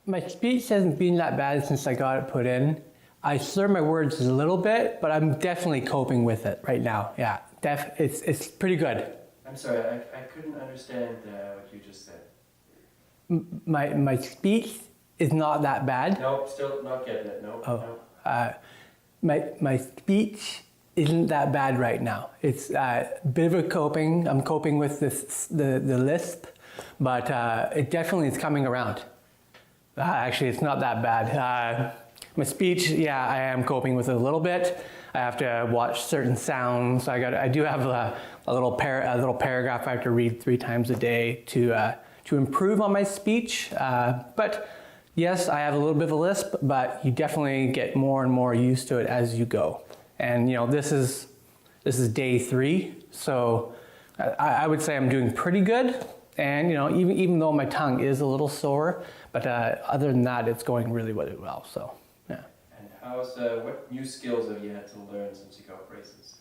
My speech hasn't been that bad since I got it put in. I slur my words a little bit, but I'm definitely coping with it right now. Yeah, it's pretty good. I'm sorry, I couldn't understand what you just said. My speech is not that bad. Nope, still not getting it. Nope. Oh, Nope. my speech isn't that bad right now. It's a bit of a coping. I'm coping with the lisp, but it definitely is coming around. Actually, it's not that bad. My speech, yeah, I am coping with it a little bit. I have to watch certain sounds. I do have a little paragraph I have to read 3 times a day to improve on my speech. But yes, I have a little bit of a lisp, but you definitely get more and more used to it as you go. And you know, this is day 3, so I would say I'm doing pretty good. And you know, even though my tongue is a little sore, but other than that, it's going really, really well. So yeah. And what new skills have you had to learn since you got braces?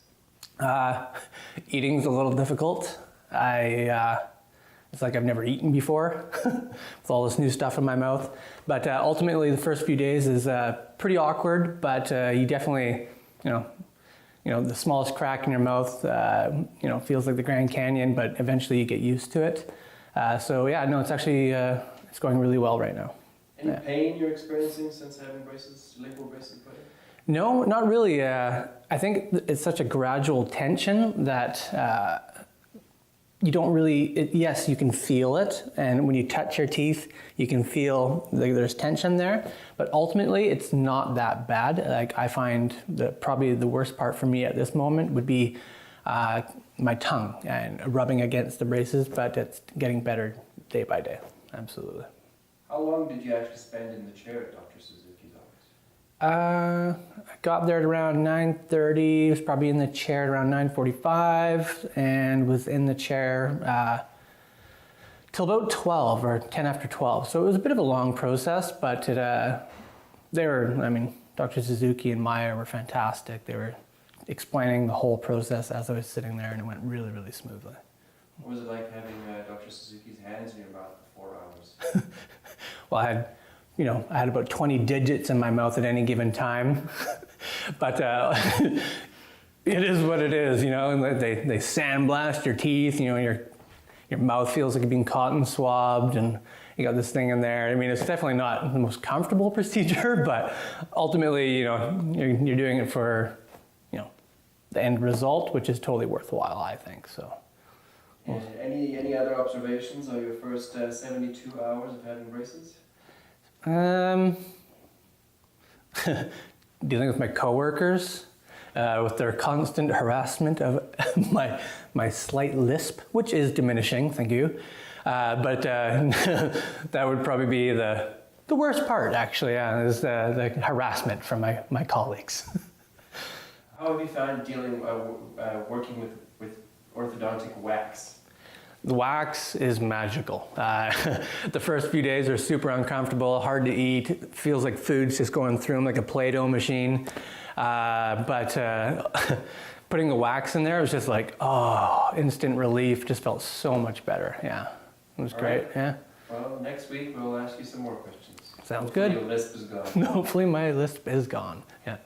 Eating's a little difficult. It's like I've never eaten before with all this new stuff in my mouth. But ultimately, the first few days is pretty awkward. But you definitely, you know, the smallest crack in your mouth, feels like the Grand Canyon. But eventually, you get used to it. So yeah, no, it's actually it's going really well right now. Any pain you're experiencing since having lingual braces put in? No, not really. I think it's such a gradual tension that you don't really, yes, you can feel it. And when you touch your teeth, you can feel like there's tension there. But ultimately, it's not that bad. Like I find that probably the worst part for me at this moment would be my tongue and rubbing against the braces, but it's getting better day by day. Absolutely. How long did you actually spend in the chair at Dr. Suzuki's office? I got there at around 9:30, was probably in the chair at around 9:45, and was in the chair till about 12 or 10 after 12. So it was a bit of a long process, but Dr. Suzuki and Maya were fantastic. They were explaining the whole process as I was sitting there, and it went really, really smoothly. What was it like having Dr. Suzuki's hands in your mouth for 4 hours? Well, I had about 20 digits in my mouth at any given time, but it is what it is, you know. And they sandblast your teeth, you know. Your mouth feels like it's being cotton swabbed, and you got this thing in there. I mean, it's definitely not the most comfortable procedure, but ultimately, you know, you're doing it for, you know, the end result, which is totally worthwhile, I think. So. And any other observations of your first 72 hours of having braces? Dealing with my coworkers, with their constant harassment of my slight lisp, which is diminishing, thank you. But that would probably be the worst part, actually, is the harassment from my colleagues. How have you found working with orthodontic wax? The wax is magical. The first few days are super uncomfortable, hard to eat. It feels like food's just going through them like a Play-Doh machine. But putting the wax in there was just like, oh, instant relief. Just felt so much better. Yeah, it was great. Right. Yeah. Well, next week we'll ask you some more questions. Sounds Hopefully good. your lisp is gone. Hopefully my lisp is gone. Yeah.